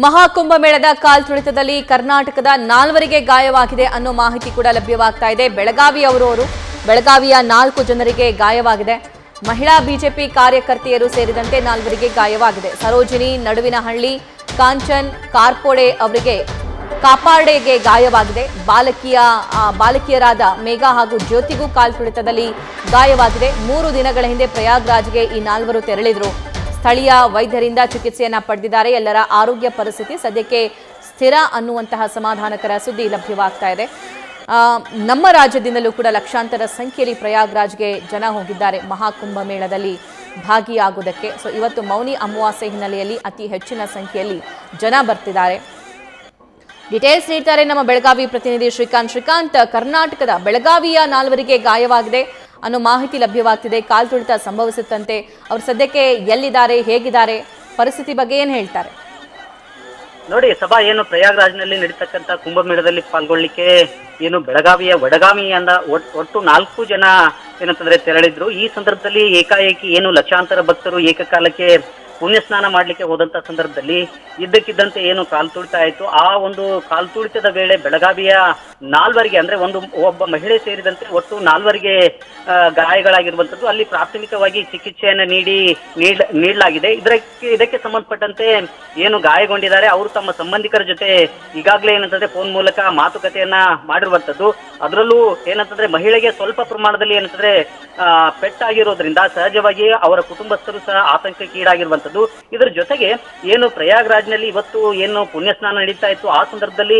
ಮಹಾಕುಂಭಮೇಳದ ಕಾಲ್ತುಳಿತದಲ್ಲಿ ಕರ್ನಾಟಕದ 4ವರಿಗೆ ಗಾಯವಾಗಿದೆ ಅನ್ನೋ ಮಾಹಿತಿ ಕೂಡ ಲಭ್ಯವಾಗ್ತಾ ಇದೆ. ಬೆಳಗಾವಿಯ 4 ಜನರಿಗೆ ಗಾಯವಾಗಿದೆ. ಮಹಿಳಾ ಬಿಜೆಪಿ ಕಾರ್ಯಕರ್ತೆಯರು ಸೇರಿದಂತೆ 4ವರಿಗೆ ಗಾಯವಾಗಿದೆ. ಸರೋಜಿನಿ ನಡುವಿನಹಳ್ಳಿ, ಕಾಂಚನ್ ಕಾಪಾಡೆಗೆ ಗಾಯವಾಗಿದೆ. ಬಾಲಕಿಯರಾದ ಮೇಘಾ ಹಾಗೂ ಜ್ಯೋತಿಗೂ ಕಾಲ್ತುಳಿತದಲ್ಲಿ ಗಾಯವಾಗಿದೆ. 3 ದಿನಗಳ ಹಿಂದೆ ಪ್ರಯಾಗ್ರಾಜ್ಗೆ ಈ 4ವರು ತೆರಳಿದ್ರು. ಸ್ಥಳೀಯ ವೈದ್ಯರಿಂದ ಚಿಕಿತ್ಸೆಯನ್ನ ಪಡೆದಿದ್ದಾರೆ. ಎಲ್ಲರ ಆರೋಗ್ಯ ಪರಿಸ್ಥಿತಿ ಸದ್ಯಕ್ಕೆ ಸ್ಥಿರ ಅನ್ನುವಂತಹ ಸಮಾಧಾನಕರ ಸುದ್ದಿ ಲಭ್ಯವಾಗ್ತಾ ಇದೆ. ನಮ್ಮ ರಾಜ್ಯದಿಂದಲೂ ಕೂಡ ಲಕ್ಷಾಂತರ ಸಂಖ್ಯೆಯಲ್ಲಿ ಪ್ರಯಾಗ್ರಾಜ್ಗೆ ಜನ ಹೋಗಿದ್ದಾರೆ ಮಹಾಕುಂಭಮೇಳದಲ್ಲಿ ಭಾಗಿಯಾಗುವುದಕ್ಕೆ. ಇವತ್ತು ಮೌನಿ ಅಮಾವಾಸ್ಯೆ ಹಿನ್ನೆಲೆಯಲ್ಲಿ ಅತಿ ಹೆಚ್ಚಿನ ಸಂಖ್ಯೆಯಲ್ಲಿ ಜನ ಬರ್ತಿದ್ದಾರೆ. ಡೀಟೇಲ್ಸ್ ನೀಡ್ತಾರೆ ನಮ್ಮ ಬೆಳಗಾವಿ ಪ್ರತಿನಿಧಿ ಶ್ರೀಕಾಂತ್. ಕರ್ನಾಟಕದ ಬೆಳಗಾವಿಯ 4ವರಿಗೆ ಗಾಯವಾಗಿದೆ ಅನ್ನೋ ಮಾಹಿತಿ ಲಭ್ಯವಾಗ್ತಿದೆ. ಕಾಲ್ತುಳಿತ ಸಂಭವಿಸುತ್ತಂತೆ. ಅವರು ಸದ್ಯಕ್ಕೆ ಎಲ್ಲಿದ್ದಾರೆ, ಹೇಗಿದ್ದಾರೆ, ಪರಿಸ್ಥಿತಿ ಬಗ್ಗೆ ಏನು ಹೇಳ್ತಾರೆ? ನೋಡಿ ಸಭಾ, ಏನು ಪ್ರಯಾಗ್ರಾಜ್ನಲ್ಲಿ ನಡೀತಕ್ಕಂಥ ಕುಂಭಮೇಳದಲ್ಲಿ ಪಾಲ್ಗೊಳ್ಳಿಕ್ಕೆ ಏನು ಬೆಳಗಾವಿಯ ವಡಗಾಮಿಯಿಂದ ಒಟ್ಟು 4 ಜನ ಏನಂತಂದ್ರೆ ತೆರಳಿದ್ರು. ಈ ಸಂದರ್ಭದಲ್ಲಿ ಏಕಾಏಕಿ ಏನು ಲಕ್ಷಾಂತರ ಭಕ್ತರು ಏಕಕಾಲಕ್ಕೆ ಪುಣ್ಯ ಸ್ನಾನ ಮಾಡ್ಲಿಕ್ಕೆ ಹೋದಂತ ಸಂದರ್ಭದಲ್ಲಿ ಇದ್ದಕ್ಕಿದ್ದಂತೆ ಏನು ಕಾಲ್ತುಳಿತ ಆಯ್ತು. ಆ ಒಂದು ಕಾಲ್ತುಳಿತದ ವೇಳೆ ಬೆಳಗಾವಿಯ 4ವರಿಗೆ ಅಂದ್ರೆ ಒಬ್ಬ ಮಹಿಳೆ ಸೇರಿದಂತೆ ಒಟ್ಟು 4ವರಿಗೆ ಗಾಯಗಳಾಗಿರುವಂತದ್ದು. ಅಲ್ಲಿ ಪ್ರಾಥಮಿಕವಾಗಿ ಚಿಕಿತ್ಸೆಯನ್ನು ನೀಡಲಾಗಿದೆ. ಇದಕ್ಕೆ ಸಂಬಂಧಪಟ್ಟಂತೆ ಏನು ಗಾಯಗೊಂಡಿದ್ದಾರೆ ಅವರು ತಮ್ಮ ಸಂಬಂಧಿಕರ ಜೊತೆ ಈಗಾಗಲೇ ಏನಂತಂದ್ರೆ ಫೋನ್ ಮೂಲಕ ಮಾತುಕತೆಯನ್ನ ಮಾಡಿರುವಂತದ್ದು. ಅದರಲ್ಲೂ ಏನಂತಂದ್ರೆ ಮಹಿಳೆಗೆ ಸ್ವಲ್ಪ ಪ್ರಮಾಣದಲ್ಲಿ ಏನಂತಂದ್ರೆ ಪೆಟ್ಟಾಗಿರೋದ್ರಿಂದ ಸಹಜವಾಗಿ ಅವರ ಕುಟುಂಬಸ್ಥರು ಸಹ ಆತಂಕಕ್ಕೀಡಾಗಿರುವಂತದ್ದು. ಇದರ ಜೊತೆಗೆ ಏನು ಪ್ರಯಾಗ್ರಾಜ್ನಲ್ಲಿ ಇವತ್ತು ಏನು ಪುಣ್ಯ ಸ್ನಾನ ನಡೀತಾ ಇತ್ತು, ಆ ಸಂದರ್ಭದಲ್ಲಿ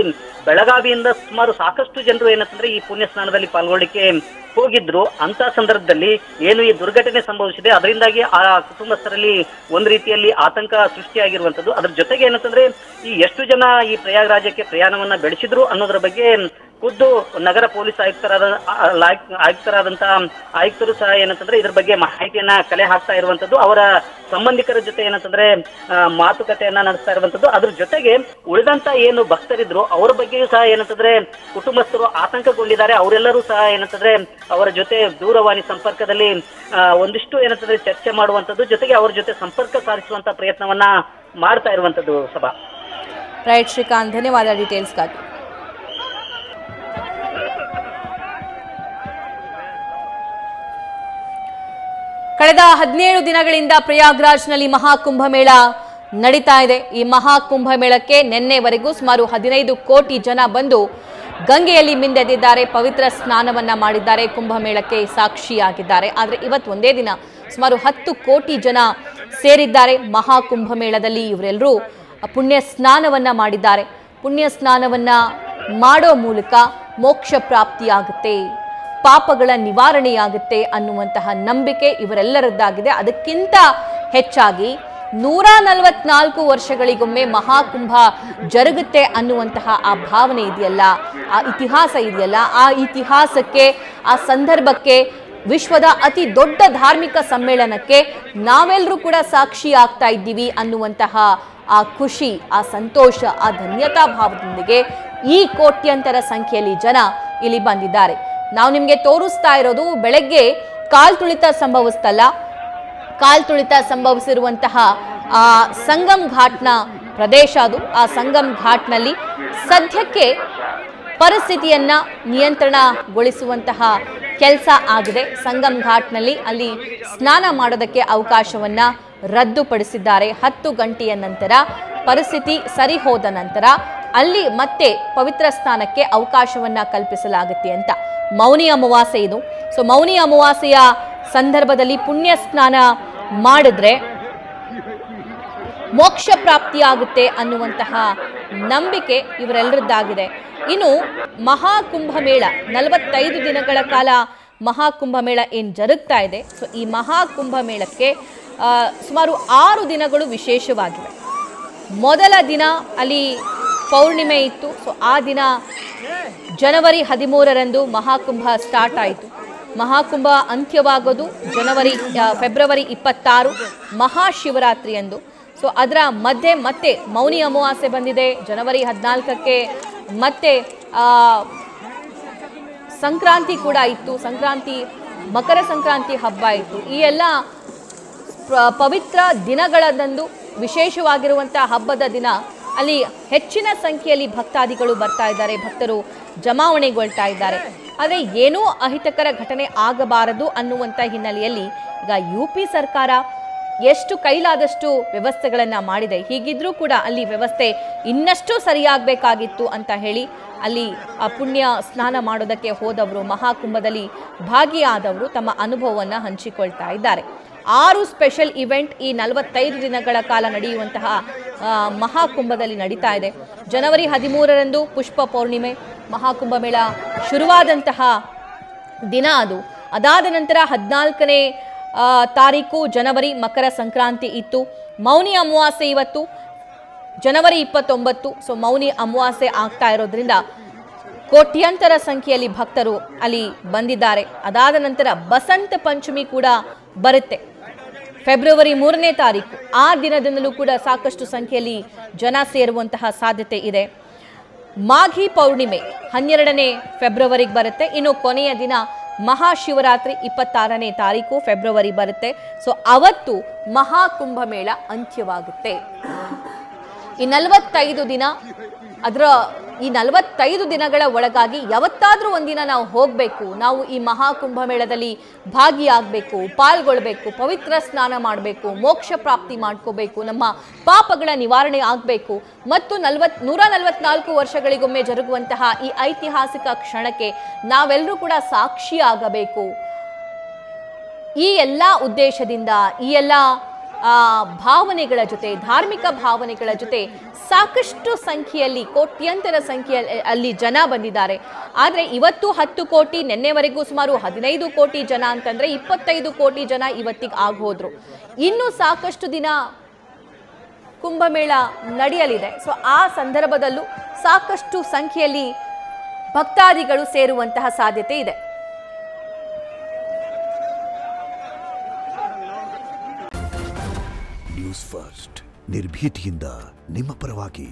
ಬೆಳಗಾವಿಯಿಂದ ಸುಮಾರು ಸಾಕಷ್ಟು ಜನರು ಏನಂತಂದ್ರೆ ಈ ಪುಣ್ಯ ಸ್ನಾನದಲ್ಲಿ ಪಾಲ್ಗೊಳ್ಳಿಕ್ಕೆ ಹೋಗಿದ್ರು. ಅಂತ ಸಂದರ್ಭದಲ್ಲಿ ಏನು ಈ ದುರ್ಘಟನೆ ಸಂಭವಿಸಿದೆ, ಅದರಿಂದಾಗಿ ಆ ಕುಟುಂಬಸ್ಥರಲ್ಲಿ ಒಂದು ರೀತಿಯಲ್ಲಿ ಆತಂಕ ಸೃಷ್ಟಿಯಾಗಿರುವಂತದ್ದು. ಅದ್ರ ಜೊತೆಗೆ ಏನಂತಂದ್ರೆ ಈ ಎಷ್ಟು ಜನ ಈ ಪ್ರಯಾಗ್ರಾಜ್ಯಕ್ಕೆ ಪ್ರಯಾಣವನ್ನ ಬೆಳೆಸಿದ್ರು ಅನ್ನೋದ್ರ ಬಗ್ಗೆ ಖುದ್ದು ನಗರ ಪೊಲೀಸ್ ಆಯುಕ್ತರಾದಂತಹ ಆಯುಕ್ತರು ಸಹ ಏನಂತಂದ್ರೆ ಇದ್ರ ಬಗ್ಗೆ ಮಾಹಿತಿಯನ್ನ ಕಲೆ ಹಾಕ್ತಾ ಇರುವಂತದ್ದು. ಅವರ ಸಂಬಂಧಿಕರ ಜೊತೆ ಏನಂತಂದ್ರೆ ಮಾತುಕತೆಯನ್ನ ನಡೆಸ್ತಾ ಇರುವಂತದ್ದು. ಅದ್ರ ಜೊತೆಗೆ ಉಳಿದಂತ ಏನು ಭಕ್ತರಿದ್ರು ಅವರ ಬಗ್ಗೆಯೂ ಸಹ ಏನಂತಂದ್ರೆ ಕುಟುಂಬಸ್ಥರು ಆತಂಕಗೊಂಡಿದ್ದಾರೆ. ಅವರೆಲ್ಲರೂ ಸಹ ಏನಂತಂದ್ರೆ ಅವರ ಜೊತೆ ದೂರವಾಣಿ ಸಂಪರ್ಕದಲ್ಲಿ ಒಂದಿಷ್ಟು ಏನಂತಂದ್ರೆ ಚರ್ಚೆ ಮಾಡುವಂತದ್ದು, ಜೊತೆಗೆ ಅವರ ಜೊತೆ ಸಂಪರ್ಕ ಸಾಧಿಸುವಂತ ಪ್ರಯತ್ನವನ್ನ ಮಾಡ್ತಾ ಇರುವಂತದ್ದು. ಸಭಾ, ರೈಟ್ ಶ್ರೀಕಾಂತ್, ಧನ್ಯವಾದ ಡೀಟೇಲ್ಸ್ಗಾಗಿ. ಕಳೆದ 17 ದಿನಗಳಿಂದ ಪ್ರಯಾಗ್ರಾಜ್ನಲ್ಲಿ ಮಹಾಕುಂಭಮೇಳ ನಡೀತಾ ಇದೆ. ಈ ಮಹಾಕುಂಭಮೇಳಕ್ಕೆ ನಿನ್ನೆವರೆಗೂ ಸುಮಾರು 15 ಕೋಟಿ ಜನ ಬಂದು ಗಂಗೆಯಲ್ಲಿ ಮಿಂದೆದ್ದಿದ್ದಾರೆ, ಪವಿತ್ರ ಸ್ನಾನವನ್ನ ಮಾಡಿದ್ದಾರೆ, ಕುಂಭಮೇಳಕ್ಕೆ ಸಾಕ್ಷಿಯಾಗಿದ್ದಾರೆ. ಆದರೆ ಇವತ್ತು ಒಂದೇ ದಿನ ಸುಮಾರು 10 ಕೋಟಿ ಜನ ಸೇರಿದ್ದಾರೆ ಮಹಾಕುಂಭಮೇಳದಲ್ಲಿ. ಇವರೆಲ್ಲರೂ ಪುಣ್ಯ ಸ್ನಾನವನ್ನ ಮಾಡಿದ್ದಾರೆ. ಪುಣ್ಯ ಸ್ನಾನವನ್ನ ಮಾಡೋ ಮೂಲಕ ಮೋಕ್ಷ ಪ್ರಾಪ್ತಿಯಾಗುತ್ತೆ, ಪಾಪಗಳ ನಿವಾರಣೆಯಾಗುತ್ತೆ ಅನ್ನುವಂತಹ ನಂಬಿಕೆ ಇವರೆಲ್ಲರದ್ದಾಗಿದೆ. ಅದಕ್ಕಿಂತ ಹೆಚ್ಚಾಗಿ 144 ವರ್ಷಗಳಿಗೊಮ್ಮೆ ಮಹಾಕುಂಭ ಜರುಗುತ್ತೆ ಅನ್ನುವಂತಹ ಆ ಭಾವನೆ ಇದೆಯಲ್ಲ, ಆ ಇತಿಹಾಸ ಇದೆಯಲ್ಲ, ಆ ಇತಿಹಾಸಕ್ಕೆ, ಆ ಸಂದರ್ಭಕ್ಕೆ, ವಿಶ್ವದ ಅತಿ ದೊಡ್ಡ ಧಾರ್ಮಿಕ ಸಮ್ಮೇಳನಕ್ಕೆ ನಾವೆಲ್ಲರೂ ಕೂಡ ಸಾಕ್ಷಿ ಆಗ್ತಾ ಇದ್ದೀವಿ ಅನ್ನುವಂತಹ ಆ ಖುಷಿ, ಆ ಸಂತೋಷ, ಆ ಧನ್ಯತಾ ಭಾವದೊಂದಿಗೆ ಈ ಕೋಟ್ಯಂತರ ಸಂಖ್ಯೆಯಲ್ಲಿ ಜನ ಇಲ್ಲಿ ಬಂದಿದ್ದಾರೆ. ನಾವು ನಿಮಗೆ ತೋರಿಸ್ತಾ ಇರೋದು ಬೆಳಗ್ಗೆ ಕಾಲ್ತುಳಿತ ಸಂಭವಿಸಿರುವಂತಹ ಸಂಗಮ್ ಘಾಟ್ನ ಪ್ರದೇಶ ಅದು. ಆ ಸಂಗಮ್ ಘಾಟ್ನಲ್ಲಿ ಸದ್ಯಕ್ಕೆ ಪರಿಸ್ಥಿತಿಯನ್ನ ನಿಯಂತ್ರಣಗೊಳಿಸುವಂತಹ ಕೆಲಸ ಆಗಿದೆ. ಸಂಗಮ್ ಘಾಟ್ನಲ್ಲಿ ಅಲ್ಲಿ ಸ್ನಾನ ಮಾಡೋದಕ್ಕೆ ಅವಕಾಶವನ್ನ ರದ್ದುಪಡಿಸಿದ್ದಾರೆ. 10 ಗಂಟೆಯ ನಂತರ ಪರಿಸ್ಥಿತಿ ಸರಿ ಹೋದ ನಂತರ ಅಲ್ಲಿ ಮತ್ತೆ ಪವಿತ್ರ ಸ್ನಾನಕ್ಕೆ ಅವಕಾಶವನ್ನ ಕಲ್ಪಿಸಲಾಗುತ್ತೆ ಅಂತ. ಮೌನಿ ಅಮಾವಾಸ್ಯೆ ಇದು. ಮೌನಿ ಅಮಾವಾಸ್ಯೆಯ ಸಂದರ್ಭದಲ್ಲಿ ಪುಣ್ಯ ಸ್ನಾನ ಮಾಡಿದ್ರೆ ಮೋಕ್ಷ ಪ್ರಾಪ್ತಿಯಾಗುತ್ತೆ ಅನ್ನುವಂತಹ ನಂಬಿಕೆ ಇವರೆಲ್ಲರದ್ದಾಗಿದೆ. ಇನ್ನು ಮಹಾಕುಂಭಮೇಳ 45 ದಿನಗಳ ಕಾಲ ಮಹಾಕುಂಭಮೇಳ ಏನು ಜರುಗ್ತಾ ಇದೆ. ಈ ಮಹಾಕುಂಭಮೇಳಕ್ಕೆ ಸುಮಾರು 6 ದಿನಗಳು ವಿಶೇಷವಾಗಿವೆ. ಮೊದಲ ದಿನ ಅಲ್ಲಿ ಪೌರ್ಣಿಮೆ ಇತ್ತು. ಆ ದಿನ ಜನವರಿ 13ರಂದು ಮಹಾಕುಂಭ ಸ್ಟಾರ್ಟ್ ಆಯಿತು. ಮಹಾಕುಂಭ ಅಂತ್ಯವಾಗೋದು ಫೆಬ್ರವರಿ 26 ಮಹಾಶಿವರಾತ್ರಿ ಎಂದು. ಅದರ ಮಧ್ಯೆ ಮತ್ತೆ ಮೌನಿ ಅಮಾವಾಸ್ಯೆ ಬಂದಿದೆ. ಜನವರಿ 14ಕ್ಕೆ ಮತ್ತೆ ಸಂಕ್ರಾಂತಿ ಕೂಡ ಇತ್ತು. ಮಕರ ಸಂಕ್ರಾಂತಿ ಹಬ್ಬ ಇತ್ತು. ಈ ಎಲ್ಲ ಪವಿತ್ರ ದಿನಗಳದಂದು ವಿಶೇಷವಾಗಿರುವಂತಹ ಹಬ್ಬದ ದಿನ ಅಲ್ಲಿ ಹೆಚ್ಚಿನ ಸಂಖ್ಯೆಯಲ್ಲಿ ಭಕ್ತಾದಿಗಳು ಬರ್ತಾ ಇದ್ದಾರೆ, ಭಕ್ತರು ಜಮಾವಣೆಗೊಳ್ತಾ ಇದ್ದಾರೆ. ಆದರೆ ಏನೂ ಅಹಿತಕರ ಘಟನೆ ಆಗಬಾರದು ಅನ್ನುವಂಥ ಹಿನ್ನೆಲೆಯಲ್ಲಿ ಈಗ UP ಸರ್ಕಾರ ಎಷ್ಟು ಕೈಲಾದಷ್ಟು ವ್ಯವಸ್ಥೆಗಳನ್ನು ಮಾಡಿದೆ. ಹೀಗಿದ್ರೂ ಕೂಡ ಅಲ್ಲಿ ವ್ಯವಸ್ಥೆ ಇನ್ನಷ್ಟು ಸರಿಯಾಗಬೇಕಾಗಿತ್ತು ಅಂತ ಹೇಳಿ ಅಲ್ಲಿ ಪುಣ್ಯ ಸ್ನಾನ ಮಾಡೋದಕ್ಕೆ ಹೋದವರು, ಮಹಾಕುಂಭದಲ್ಲಿ ಭಾಗಿಯಾದವರು ತಮ್ಮ ಅನುಭವವನ್ನು ಹಂಚಿಕೊಳ್ತಾ ಇದ್ದಾರೆ. 6 ಸ್ಪೆಷಲ್ ಇವೆಂಟ್ ಈ 45 ದಿನಗಳ ಕಾಲ ನಡೆಯುವಂತಹ ಮಹಾಕುಂಭದಲ್ಲಿ ನಡೀತಾ ಇದೆ. ಜನವರಿ 13ರಂದು ಪುಷ್ಪ ಪೌರ್ಣಿಮೆ ಮಹಾಕುಂಭಮೇಳ ಶುರುವಾದಂತಹ ದಿನ ಅದು. ಅದಾದ ನಂತರ 14ನೇ ತಾರೀಕು ಜನವರಿ ಮಕರ ಸಂಕ್ರಾಂತಿ ಇತ್ತು. ಮೌನಿ ಅಮಾವಾಸ್ಯೆ ಇವತ್ತು ಜನವರಿ 29. ಸೊ ಮೌನಿ ಅಮಾವಾಸ್ಯೆ ಆಗ್ತಾ ಇರೋದ್ರಿಂದ ಕೋಟ್ಯಾಂತರ ಸಂಖ್ಯೆಯಲ್ಲಿ ಭಕ್ತರು ಅಲ್ಲಿ ಬಂದಿದ್ದಾರೆ. ಅದಾದ ನಂತರ ಬಸಂತ ಪಂಚಮಿ ಕೂಡ ಬರುತ್ತೆ ಫೆಬ್ರವರಿ 3ನೇ ತಾರೀಕು. ಆ ದಿನದಿಂದಲೂ ಕೂಡ ಸಾಕಷ್ಟು ಸಂಖ್ಯೆಯಲ್ಲಿ ಜನ ಸೇರುವಂತಹ ಸಾಧ್ಯತೆ ಇದೆ. ಮಾಘಿ ಪೌರ್ಣಿಮೆ 12ನೇ ಫೆಬ್ರವರಿಗೆ ಬರುತ್ತೆ. ಇನ್ನು ಕೊನೆಯ ದಿನ ಮಹಾಶಿವರಾತ್ರಿ 26ನೇ ತಾರೀಕು ಫೆಬ್ರವರಿ ಬರುತ್ತೆ. ಸೊ ಅವತ್ತು ಮಹಾಕುಂಭಮೇಳ ಅಂತ್ಯವಾಗುತ್ತೆ. ಈ 45 ದಿನ ಈ 45 ದಿನಗಳ ಒಳಗಾಗಿ ಯಾವತ್ತಾದ್ರೂ ಒಂದಿನ ನಾವು ಹೋಗಬೇಕು, ನಾವು ಈ ಮಹಾಕುಂಭಮೇಳದಲ್ಲಿ ಭಾಗಿಯಾಗಬೇಕು, ಪಾಲ್ಗೊಳ್ಬೇಕು, ಪವಿತ್ರ ಸ್ನಾನ ಮಾಡಬೇಕು, ಮೋಕ್ಷ ಪ್ರಾಪ್ತಿ ಮಾಡ್ಕೋಬೇಕು, ನಮ್ಮ ಪಾಪಗಳ ನಿವಾರಣೆ ಆಗಬೇಕು ಮತ್ತು 144 ವರ್ಷಗಳಿಗೊಮ್ಮೆ ಜರುಗುವಂತಹ ಈ ಐತಿಹಾಸಿಕ ಕ್ಷಣಕ್ಕೆ ನಾವೆಲ್ಲರೂ ಕೂಡ ಸಾಕ್ಷಿಯಾಗಬೇಕು. ಈ ಎಲ್ಲ ಉದ್ದೇಶದಿಂದ ಈ ಎಲ್ಲ ಭಾವನೆಗಳ ಜೊತೆ, ಧಾರ್ಮಿಕ ಭಾವನೆಗಳ ಜೊತೆ ಸಾಕಷ್ಟು ಸಂಖ್ಯೆಯಲ್ಲಿ, ಕೋಟ್ಯಂತರ ಸಂಖ್ಯೆಯಲ್ಲಿ ಅಲ್ಲಿ ಜನ ಬಂದಿದ್ದಾರೆ. ಆದರೆ ಇವತ್ತು 10 ಕೋಟಿ, ನಿನ್ನೆವರೆಗೂ ಸುಮಾರು 15 ಕೋಟಿ ಜನ ಅಂತಂದರೆ 25 ಕೋಟಿ ಜನ ಇವತ್ತಿಗೆ ಆಗೋದ್ರು. ಇನ್ನು ಸಾಕಷ್ಟು ದಿನ ಕುಂಭಮೇಳ ನಡೆಯಲಿದೆ. ಸೊ ಆ ಸಂದರ್ಭದಲ್ಲೂ ಸಾಕಷ್ಟು ಸಂಖ್ಯೆಯಲ್ಲಿ ಭಕ್ತಾದಿಗಳು ಸೇರುವಂತಹ ಸಾಧ್ಯತೆ ಇದೆ. ನ್ಯೂಸ್ ಫಸ್ಟ್ ನಿರ್ಭೀತಿಯಿಂದ ನಿಮ್ಮ ಪರವಾಗಿ.